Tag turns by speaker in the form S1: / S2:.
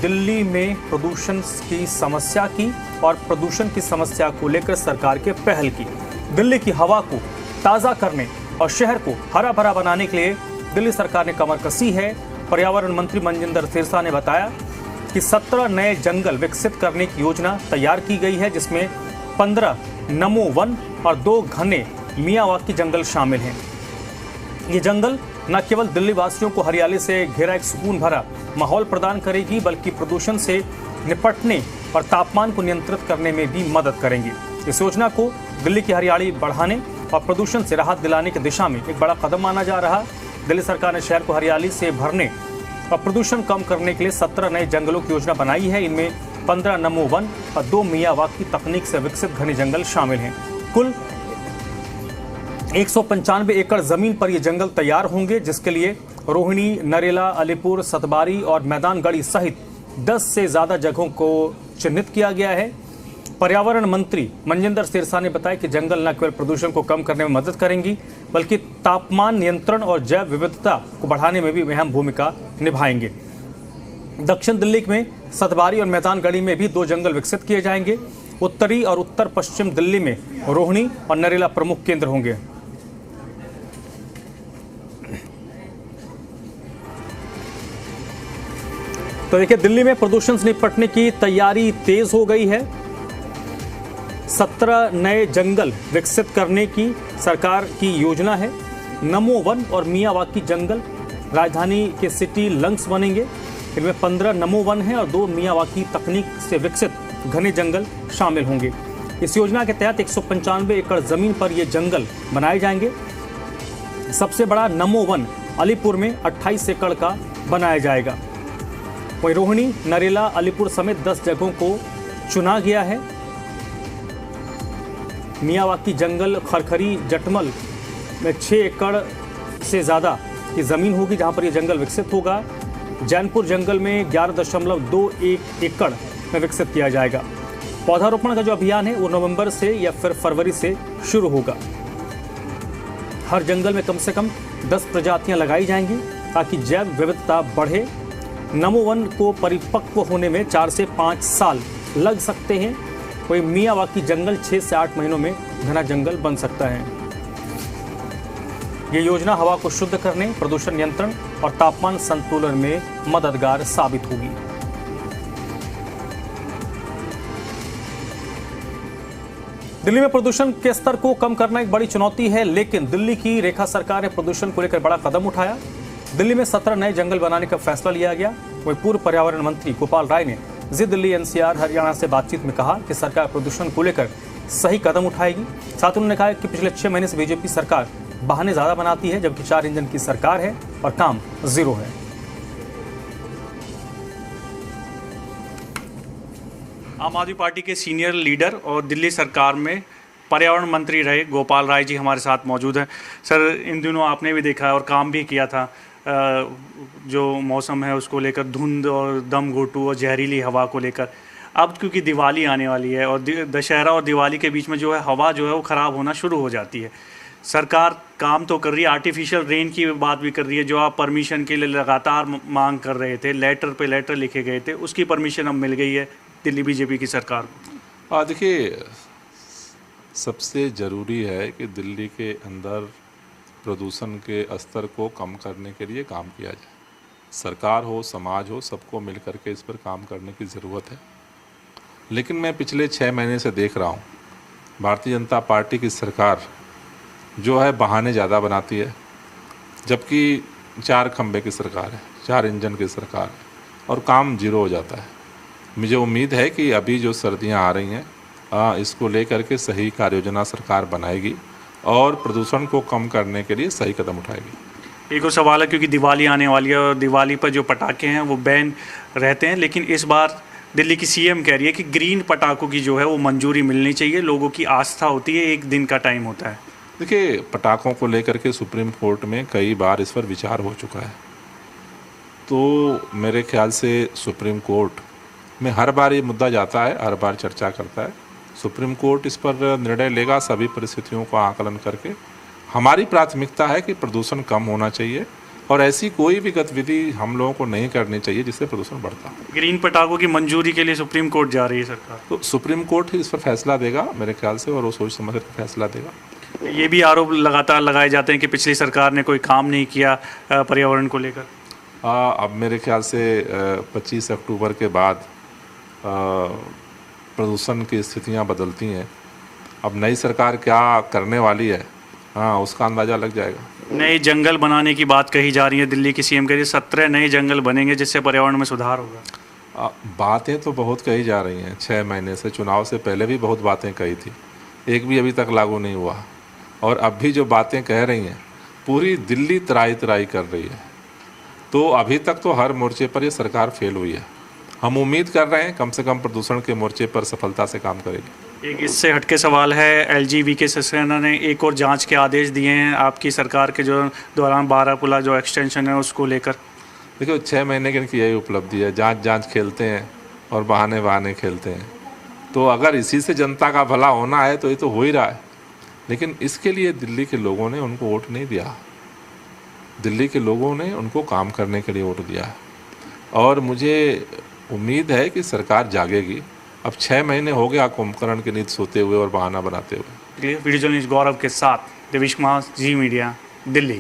S1: दिल्ली में प्रदूषण की समस्या की और प्रदूषण की समस्या को लेकर सरकार के पहल की। दिल्ली की हवा को ताज़ा करने और शहर को हरा भरा बनाने के लिए दिल्ली सरकार ने कमर कसी है। पर्यावरण मंत्री मनजिंदर सिरसा ने बताया कि 17 नए जंगल विकसित करने की योजना तैयार की गई है, जिसमें 15 नमो वन और 2 घने मियावाकी जंगल शामिल हैं। ये जंगल न केवल दिल्ली वासियों को हरियाली से घिरा एक सुकून भरा माहौल प्रदान करेगी, बल्कि प्रदूषण से निपटने और तापमान को नियंत्रित करने में भी मदद करेंगे। इस योजना को दिल्ली की हरियाली बढ़ाने और प्रदूषण से राहत दिलाने की दिशा में एक बड़ा कदम माना जा रहा है। दिल्ली सरकार ने शहर को हरियाली से भरने और प्रदूषण कम करने के लिए 17 नए जंगलों की योजना बनाई है। इनमें 15 नमो वन और 2 मियावाकी तकनीक से विकसित घने जंगल शामिल हैं। कुल 195 एकड़ जमीन पर ये जंगल तैयार होंगे, जिसके लिए रोहिणी, नरेला, अलीपुर, सतबारी और मैदानगढ़ी सहित 10 से ज्यादा जगहों को चिन्हित किया गया है। पर्यावरण मंत्री मनजिंदर सिरसा ने बताया कि जंगल न केवल प्रदूषण को कम करने में मदद करेंगी, बल्कि तापमान नियंत्रण और जैव विविधता को बढ़ाने में भी अहम भूमिका निभाएंगे। दक्षिण दिल्ली में सतबारी और मैदानगढ़ी में भी 2 जंगल विकसित किए जाएंगे। उत्तरी और उत्तर पश्चिम दिल्ली में रोहिणी और नरेला प्रमुख केंद्र होंगे। तो देखिए, दिल्ली में प्रदूषण से निपटने की तैयारी तेज हो गई है। 17 नए जंगल विकसित करने की सरकार की योजना है। नमो वन और मियावाकी जंगल राजधानी के सिटी लंग्स बनेंगे। इनमें 15 नमो वन है और 2 मियावाकी तकनीक से विकसित घने जंगल शामिल होंगे। इस योजना के तहत 195 एकड़ जमीन पर ये जंगल बनाए जाएंगे। सबसे बड़ा नमो वन अलीपुर में 28 एकड़ का बनाया जाएगा। वहीं रोहिणी, नरेला, अलीपुर समेत 10 जगहों को चुना गया है। मियावाकी जंगल खरखरी जटमल में 6 एकड़ से ज़्यादा की ज़मीन होगी, जहां पर यह जंगल विकसित होगा। जैनपुर जंगल में 11.21 एकड़ में विकसित किया जाएगा। पौधारोपण का जो अभियान है वो नवंबर से या फिर फरवरी से शुरू होगा। हर जंगल में कम से कम 10 प्रजातियां लगाई जाएंगी ताकि जैव विविधता बढ़े। नमो वन को परिपक्व होने में 4 से 5 साल लग सकते हैं। कोई मियावाकी जंगल 6 से 8 महीनों में घना जंगल बन सकता है। ये योजना हवा को शुद्ध करने, प्रदूषण नियंत्रण और तापमान संतुलन में मददगार साबित होगी। दिल्ली में प्रदूषण के स्तर को कम करना एक बड़ी चुनौती है, लेकिन दिल्ली की रेखा सरकार ने प्रदूषण को लेकर बड़ा कदम उठाया। दिल्ली में 17 नए जंगल बनाने का फैसला लिया गया। वहीं पूर्व पर्यावरण मंत्री गोपाल राय ने जी दिल्ली एनसीआर हरियाणा से बातचीत में कहा कि सरकार प्रदूषण को लेकर सही कदम उठाएगी। साथ ही उन्होंने कहा कि पिछले 6 महीने से बीजेपी सरकार बहाने ज्यादा बनाती है, जबकि 4 इंजन की सरकार है और काम जीरो है।
S2: आम आदमी पार्टी के सीनियर लीडर और दिल्ली सरकार में पर्यावरण मंत्री रहे गोपाल राय जी हमारे साथ मौजूद हैं। सर, इन दिनों आपने भी देखा है और काम भी किया था, जो मौसम है उसको लेकर, धुंध और दम घोटू और जहरीली हवा को लेकर। अब क्योंकि दिवाली आने वाली है और दशहरा और दिवाली के बीच में जो है हवा जो है वो ख़राब होना शुरू हो जाती है। सरकार काम तो कर रही है, आर्टिफिशियल रेन की बात भी कर रही है, जो आप परमिशन के लिए लगातार मांग कर रहे थे, लेटर पे लेटर लिखे गए थे, उसकी परमिशन अब मिल गई है दिल्ली बीजेपी की सरकार को।
S3: देखिए, सबसे ज़रूरी है कि दिल्ली के अंदर प्रदूषण के स्तर को कम करने के लिए काम किया जाए। सरकार हो, समाज हो, सबको मिल करके इस पर काम करने की ज़रूरत है। लेकिन मैं पिछले 6 महीने से देख रहा हूँ, भारतीय जनता पार्टी की सरकार जो है बहाने ज़्यादा बनाती है, जबकि 4 खंबे की सरकार है, 4 इंजन की सरकार है और काम जीरो हो जाता है। मुझे उम्मीद है कि अभी जो सर्दियाँ आ रही हैं, इसको लेकर के सही कार्य योजना सरकार बनाएगी और प्रदूषण को कम करने के लिए सही कदम उठाएगी।
S2: एक और सवाल है, क्योंकि दिवाली आने वाली है और दिवाली पर जो पटाखे हैं वो बैन रहते हैं, लेकिन इस बार दिल्ली की सीएम कह रही है कि ग्रीन पटाखों की जो है वो मंजूरी मिलनी चाहिए। लोगों की आस्था होती है, 1 दिन का टाइम होता है।
S3: देखिए, पटाखों को लेकर के सुप्रीम कोर्ट में कई बार इस पर विचार हो चुका है, तो मेरे ख्याल से सुप्रीम कोर्ट में हर बार ये मुद्दा जाता है, हर बार चर्चा करता है। सुप्रीम कोर्ट इस पर निर्णय लेगा सभी परिस्थितियों का आकलन करके। हमारी प्राथमिकता है कि प्रदूषण कम होना चाहिए और ऐसी कोई भी गतिविधि हम लोगों को नहीं करनी चाहिए जिससे प्रदूषण बढ़ता हो।
S2: ग्रीन पटाखों की मंजूरी के लिए सुप्रीम कोर्ट जा रही है सरकार।
S3: तो सुप्रीम कोर्ट ही इस पर फैसला देगा मेरे ख्याल से, और वो सोच समझ कर फैसला देगा।
S2: ये भी आरोप लगातार लगाए जाते हैं कि पिछली सरकार ने कोई काम नहीं किया पर्यावरण को लेकर।
S3: अब मेरे ख्याल से 25 अक्टूबर के बाद प्रदूषण की स्थितियां बदलती हैं। अब नई सरकार क्या करने वाली है, हाँ, उसका अंदाज़ा लग जाएगा।
S2: नए जंगल बनाने की बात कही जा रही है, दिल्ली की सीएम कह रही है 17 नए जंगल बनेंगे जिससे पर्यावरण में सुधार होगा।
S3: बातें तो बहुत कही जा रही हैं, 6 महीने से, चुनाव से पहले भी बहुत बातें कही थी, एक भी अभी तक लागू नहीं हुआ। और अब भी जो बातें कह रही हैं पूरी दिल्ली तराई तराई कर रही है। तो अभी तक तो हर मोर्चे पर ये सरकार फेल हुई है। हम उम्मीद कर रहे हैं कम से कम प्रदूषण के मोर्चे पर सफलता से काम करेगी।
S2: एक इससे हटके सवाल है, एलजी वीके सक्सेना ने एक और जांच के आदेश दिए हैं आपकी सरकार के जो दौरान बारापुला जो एक्सटेंशन है उसको लेकर।
S3: देखो 6 महीने की इनकी यही उपलब्धि है, जांच खेलते हैं और बहाने खेलते हैं। तो अगर इसी से जनता का भला होना है तो ये तो हो ही रहा है, लेकिन इसके लिए दिल्ली के लोगों ने उनको वोट नहीं दिया। दिल्ली के लोगों ने उनको काम करने के लिए वोट दिया है और मुझे उम्मीद है कि सरकार जागेगी। अब 6 महीने हो गया कुंभकर्ण की नींद सोते हुए और बहाना बनाते हुए।
S2: वीडियो जर्नलिस्ट गौरव के साथ देवेश कुमार, जी मीडिया, दिल्ली।